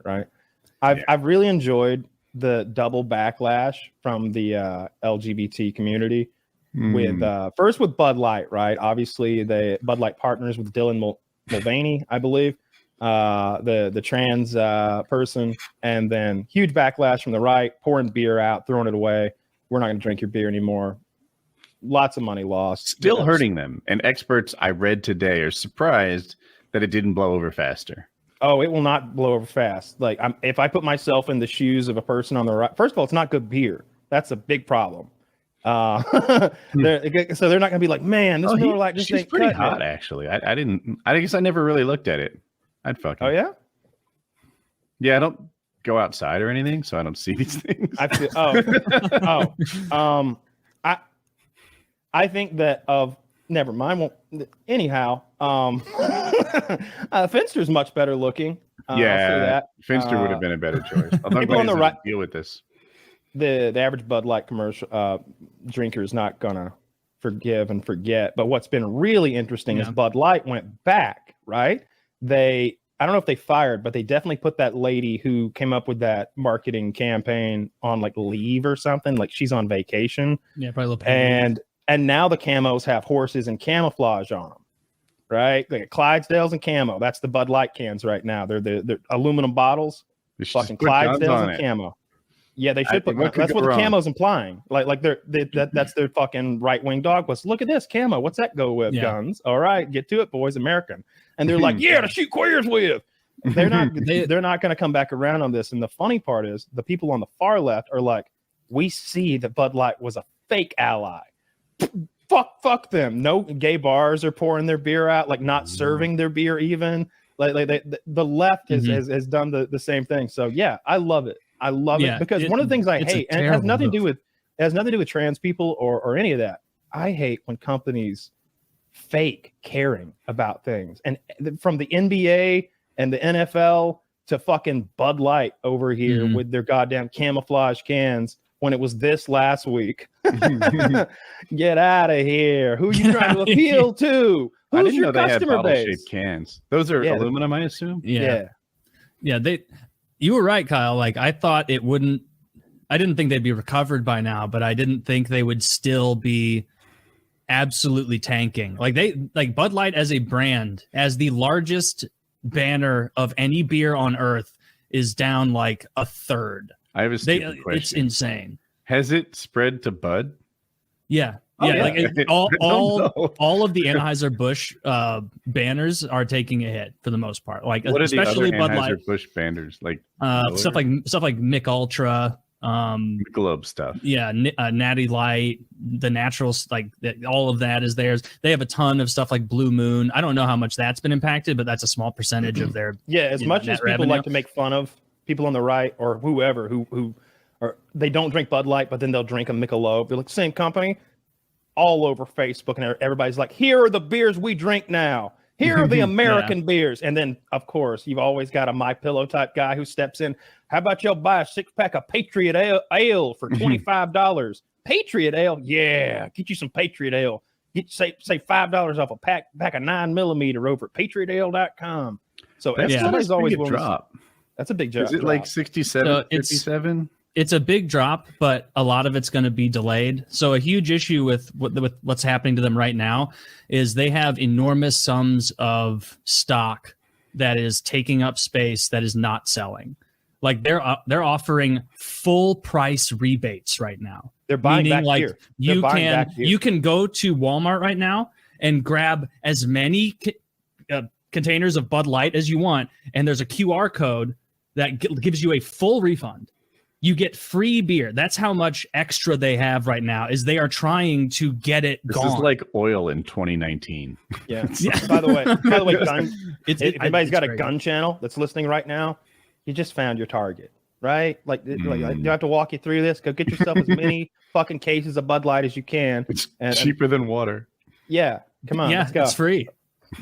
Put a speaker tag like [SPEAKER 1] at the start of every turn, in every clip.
[SPEAKER 1] right? I've really enjoyed the double backlash from the LGBT community with first with Bud Light, right? Obviously, the Bud Light partners with Dylan Mulvaney, I believe, the trans person, and then huge backlash from the right, pouring beer out, throwing it away. We're not going to drink your beer anymore. Lots of money lost.
[SPEAKER 2] Still hurting them. And experts I read today are surprised that it didn't blow over faster.
[SPEAKER 1] Oh, it will not blow over fast. Like, if I put myself in the shoes of a person on the right, first of all, it's not good beer. That's a big problem. So they're not gonna be like, man, this Miller Lite just ain't
[SPEAKER 2] pretty
[SPEAKER 1] cut,
[SPEAKER 2] hot,
[SPEAKER 1] man.
[SPEAKER 2] actually. I guess I never really looked at it. I'd fucking.
[SPEAKER 1] Oh yeah.
[SPEAKER 2] Yeah, I don't go outside or anything, so I don't see these things.
[SPEAKER 1] I feel. I think that never mind. Well, anyhow, Finster's much better looking.
[SPEAKER 2] That Finster would have been a better choice.
[SPEAKER 1] People on the right
[SPEAKER 2] deal with this.
[SPEAKER 1] The average Bud Light commercial drinker is not gonna forgive and forget. But what's been really interesting is Bud Light went back. Right? I don't know if they fired, but they definitely put that lady who came up with that marketing campaign on like leave or something. Like she's on vacation.
[SPEAKER 3] Yeah, probably a little pain.
[SPEAKER 1] And now the camos have horses and camouflage on them, right? Like Clydesdales and camo. That's the Bud Light cans right now. They're aluminum bottles. Fucking Clydesdales and camo. Yeah, they should put. That's what the camo's implying. Like that's their fucking right wing dog was. Look at this camo. What's that go with? Guns. All right, get to it, boys. American. And they're like, yeah, to shoot queers with. They're not. They're not going to come back around on this. And the funny part is, the people on the far left are like, we see that Bud Light was a fake ally. Fuck them. No gay bars are pouring their beer out, like not serving their beer even. The left has done the same thing. So yeah, I love it. I love it because one of the things I hate, and it has nothing to do with trans people or any of that. I hate when companies fake caring about things, and from the NBA and the NFL to fucking Bud Light over here with their goddamn camouflage cans. When it was this last week, get out of here. Who are you trying to appeal to? Who's your customer base?
[SPEAKER 2] Bottle-shaped cans. Those are aluminum, I assume.
[SPEAKER 3] Yeah. You were right, Kyle. Like I thought it wouldn't. I didn't think they'd be recovered by now, but I didn't think they would still be absolutely tanking. Like Bud Light as a brand, as the largest banner of any beer on earth, is down like a third.
[SPEAKER 2] I have a stupid question.
[SPEAKER 3] It's insane.
[SPEAKER 2] Has it spread to Bud?
[SPEAKER 3] Yeah. Like all of the Anheuser-Busch banners are taking a hit for the most part. Like
[SPEAKER 2] what
[SPEAKER 3] especially
[SPEAKER 2] are the other
[SPEAKER 3] Bud Light
[SPEAKER 2] Anheuser-Busch banners, like
[SPEAKER 3] stuff like Mick Ultra,
[SPEAKER 2] Michelob stuff.
[SPEAKER 3] Yeah, Natty Light, the naturals, like all of that is theirs. They have a ton of stuff like Blue Moon. I don't know how much that's been impacted, but that's a small percentage of their
[SPEAKER 1] as much as people
[SPEAKER 3] revenue.
[SPEAKER 1] Like to make fun of people on the right or whoever who are they don't drink Bud Light, but then they'll drink a Michelob. They're like same company. All over Facebook, and everybody's like, "Here are the beers we drink now. Here are the American beers." And then, of course, you've always got a My Pillow type guy who steps in. How about y'all buy a 6-pack of Patriot Ale for $25? Patriot Ale, yeah, get you some Patriot Ale. Get say $5 off a pack of 9mm over at patriotale.com. So somebody's always willing to. That's a big drop.
[SPEAKER 2] Is it like 67, 57?
[SPEAKER 3] It's a big drop, but a lot of it's going to be delayed. So a huge issue with what's happening to them right now is they have enormous sums of stock that is taking up space that is not selling. Like they're offering full price rebates right now.
[SPEAKER 1] They're buying back
[SPEAKER 3] like
[SPEAKER 1] here.
[SPEAKER 3] You can go to Walmart right now and grab as many containers of Bud Light as you want, and there's a QR code that gives you a full refund. You get free beer. That's how much extra they have right now. Is they are trying to get it gone.
[SPEAKER 2] This is like oil in 2019.
[SPEAKER 1] Yeah. By the way, if anybody's got a gun channel that's listening right now, you just found your target, right? Like you have to walk you through this. Go get yourself as many fucking cases of Bud Light as you can.
[SPEAKER 2] It's cheaper than water.
[SPEAKER 1] Yeah. Come on.
[SPEAKER 3] Yeah,
[SPEAKER 1] let's go.
[SPEAKER 3] It's free.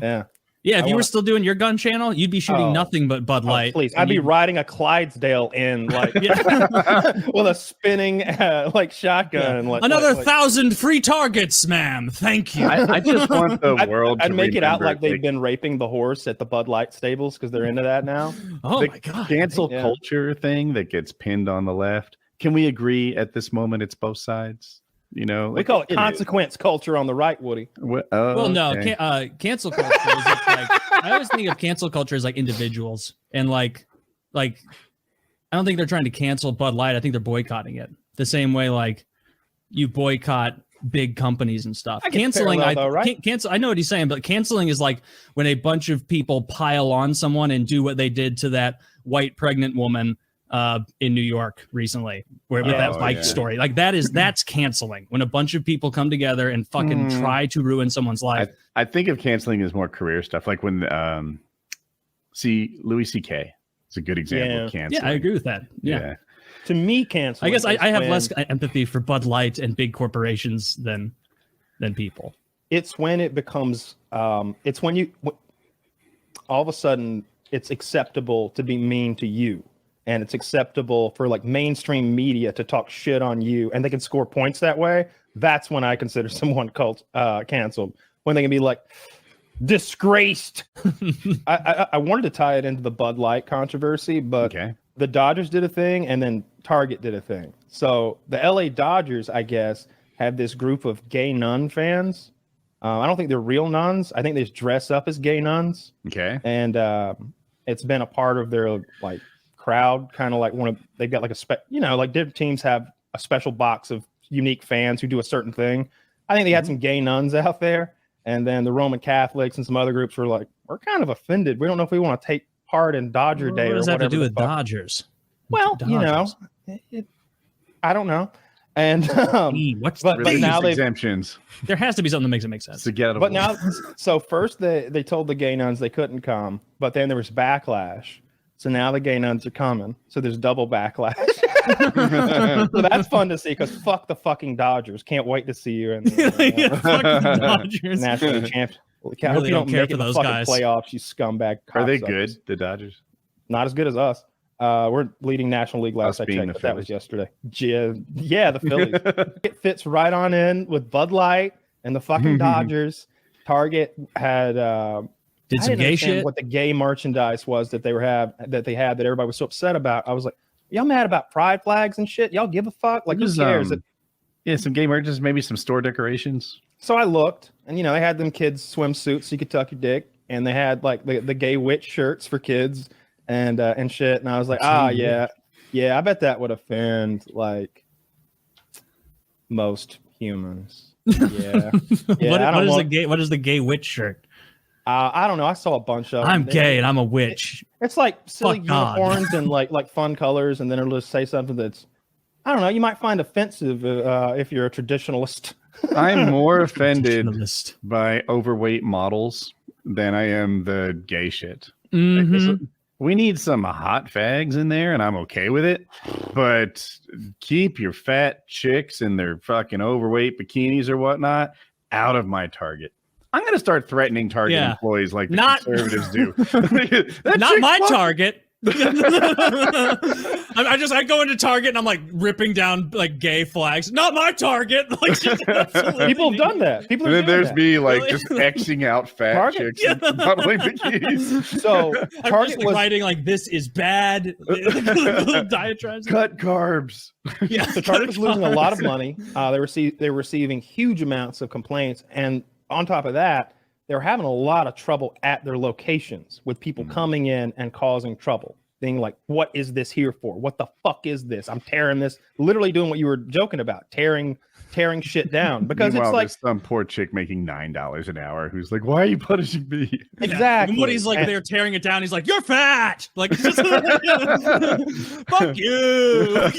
[SPEAKER 1] Yeah.
[SPEAKER 3] Yeah, if you were still doing your gun channel, you'd be shooting nothing but Bud Light.
[SPEAKER 1] Please, I'd be riding a Clydesdale in like with a spinning like shotgun.
[SPEAKER 3] Yeah.
[SPEAKER 1] Like,
[SPEAKER 3] Another 1,000 free targets, ma'am. Thank you.
[SPEAKER 2] I just want the world.
[SPEAKER 1] I'd make it out like they've been raping the horse at the Bud Light stables because they're into that now.
[SPEAKER 3] Oh
[SPEAKER 2] the
[SPEAKER 3] my god!
[SPEAKER 2] Cancel culture thing that gets pinned on the left. Can we agree at this moment it's both sides? You know,
[SPEAKER 1] we call it consequence culture on the right, Woody.
[SPEAKER 3] Well, no, cancel culture is just like I always think of cancel culture as like individuals and like I don't think they're trying to cancel Bud Light. I think they're boycotting it the same way like you boycott big companies and stuff. Canceling, cancel. I know what he's saying, but canceling is like when a bunch of people pile on someone and do what they did to that white pregnant woman in New York recently, with that bike story. Like that's canceling when a bunch of people come together and fucking try to ruin someone's life.
[SPEAKER 2] I think of canceling as more career stuff, like when Louis C.K. is a good example of canceling.
[SPEAKER 3] Yeah, I agree with that. Yeah.
[SPEAKER 1] To me, canceling.
[SPEAKER 3] I guess I have less empathy for Bud Light and big corporations than people.
[SPEAKER 1] It's when it becomes. It's when you all of a sudden it's acceptable to be mean to you. And it's acceptable for like mainstream media to talk shit on you, and they can score points that way. That's when I consider someone canceled. When they can be like disgraced. I wanted to tie it into the Bud Light controversy, but the Dodgers did a thing, and then Target did a thing. So the LA Dodgers, I guess, have this group of gay nun fans. I don't think they're real nuns. I think they just dress up as gay nuns.
[SPEAKER 2] Okay,
[SPEAKER 1] and it's been a part of their like crowd, kind of like they've got like like different teams have a special box of unique fans who do a certain thing. I think they had some gay nuns out there, and then the Roman Catholics and some other groups were like, we're kind of offended. We don't know if we want to take part in Dodger Day.
[SPEAKER 3] What does
[SPEAKER 1] that
[SPEAKER 3] have to do with Dodgers?
[SPEAKER 1] Well,
[SPEAKER 3] Dodgers.
[SPEAKER 1] I don't know. And
[SPEAKER 2] but now exemptions.
[SPEAKER 3] There has to be something that makes it make sense.
[SPEAKER 1] But now, so first they told the gay nuns they couldn't come, but then there was backlash. So now the gay nuns are coming. So there's double backlash. So that's fun to see because fuck the fucking Dodgers. Can't wait to see you in the
[SPEAKER 3] Dodgers.
[SPEAKER 1] National champion. I
[SPEAKER 3] really don't care for those guys.
[SPEAKER 1] Playoffs, you scumbag.
[SPEAKER 2] Are they good, the Dodgers?
[SPEAKER 1] Not as good as us. We're leading National League last I checked, but that was yesterday. Yeah, the Phillies. It fits right on in with Bud Light and the fucking Dodgers. Target had
[SPEAKER 3] did some gay shit.
[SPEAKER 1] What the gay merchandise was that they had that everybody was so upset about. I was like, y'all mad about pride flags and shit? Y'all give a fuck? Like, who cares?
[SPEAKER 2] Some gay merchandise, maybe some store decorations.
[SPEAKER 1] So I looked, and they had them kids swimsuits so you could tuck your dick, and they had like the gay witch shirts for kids and shit. And I was like, yeah, I bet that would offend like most humans. Yeah.
[SPEAKER 3] What is the gay witch shirt?
[SPEAKER 1] I don't know. I saw a bunch of them.
[SPEAKER 3] I'm gay and I'm a witch.
[SPEAKER 1] It's like silly unicorns and like fun colors, and then it'll just say something that's, I don't know, you might find offensive if you're a traditionalist.
[SPEAKER 2] I'm more offended by overweight models than I am the gay shit.
[SPEAKER 3] Mm-hmm.
[SPEAKER 2] We need some hot fags in there, and I'm okay with it. But keep your fat chicks in their fucking overweight bikinis or whatnot out of my Target. I'm going to start threatening Target employees like the conservatives do.
[SPEAKER 3] Not my Target. I go into Target and I'm like ripping down like gay flags. Not my Target. Like,
[SPEAKER 1] people have done that. People.
[SPEAKER 2] And then there's me like just Xing out fat chicks and modeling bikinis.
[SPEAKER 1] So Target was
[SPEAKER 3] writing like, "This is bad." Little diatribes.
[SPEAKER 2] Cut carbs.
[SPEAKER 1] Yeah. So Target was losing a lot of money. They were receiving huge amounts of complaints, and on top of that, they're having a lot of trouble at their locations with people coming in and causing trouble. Being like, what is this here for? What the fuck is this? I'm tearing this, literally doing what you were joking about, tearing shit down. Because it's like
[SPEAKER 2] some poor chick making $9 an hour who's like, why are you punishing me?
[SPEAKER 1] Exactly.
[SPEAKER 3] And Woody's like, they're tearing it down. He's like, you're fat. Like, fuck you.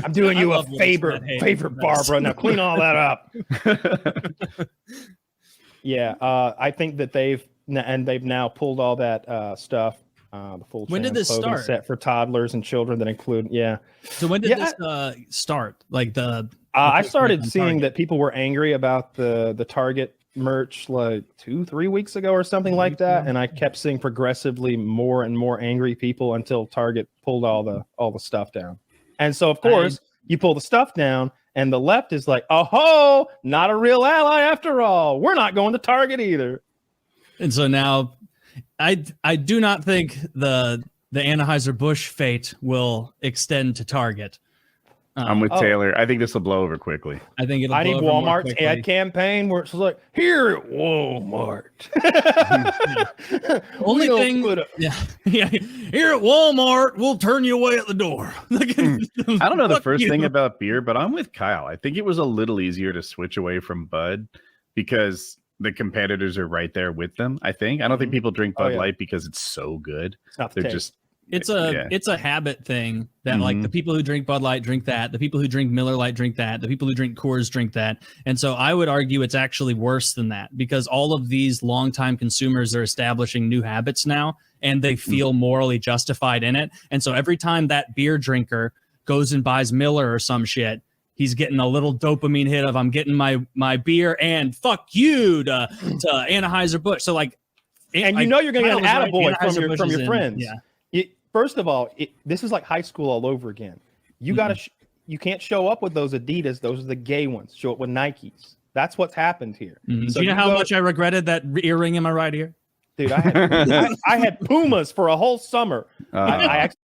[SPEAKER 1] I'm doing you a favor, Barbara. Now clean all that up. Yeah, I think that they've now pulled all that stuff. The full
[SPEAKER 3] when did this start?
[SPEAKER 1] Set for toddlers and children that include
[SPEAKER 3] So when did this start? Like I
[SPEAKER 1] started seeing that people were angry about the Target merch like 2-3 weeks ago or something like that, and I kept seeing progressively more and more angry people until Target pulled all the stuff down. And so of course you pull the stuff down and the left is like, oh, not a real ally after all. We're not going to Target either.
[SPEAKER 3] And so now I do not think the Anheuser-Busch fate will extend to Target.
[SPEAKER 2] I'm with Taylor. I think this will blow over quickly.
[SPEAKER 3] I think
[SPEAKER 1] I need Walmart's ad campaign where it's like, here at Walmart.
[SPEAKER 3] Only thing, here at Walmart, we'll turn you away at the door.
[SPEAKER 2] I don't know the first thing about beer, but I'm with Kyle. I think it was a little easier to switch away from Bud because the competitors are right there with them. I don't think people drink Bud Light because it's so good. They're just.
[SPEAKER 3] It's a habit thing that like the people who drink Bud Light drink that, the people who drink Miller Lite drink that, the people who drink Coors drink that. And so I would argue it's actually worse than that because all of these longtime consumers are establishing new habits now and they feel morally justified in it. And so every time that beer drinker goes and buys Miller or some shit, he's getting a little dopamine hit of I'm getting my beer and fuck you to Anheuser-Busch. So like,
[SPEAKER 1] and you're going to get an attaboy from your friends.
[SPEAKER 3] Yeah.
[SPEAKER 1] First of all, this is like high school all over again. You you can't show up with those Adidas. Those are the gay ones. Show up with Nikes. That's what's happened here.
[SPEAKER 3] So do you know how much I regretted that earring in my right ear?
[SPEAKER 1] Dude, I had Pumas for a whole summer. I actually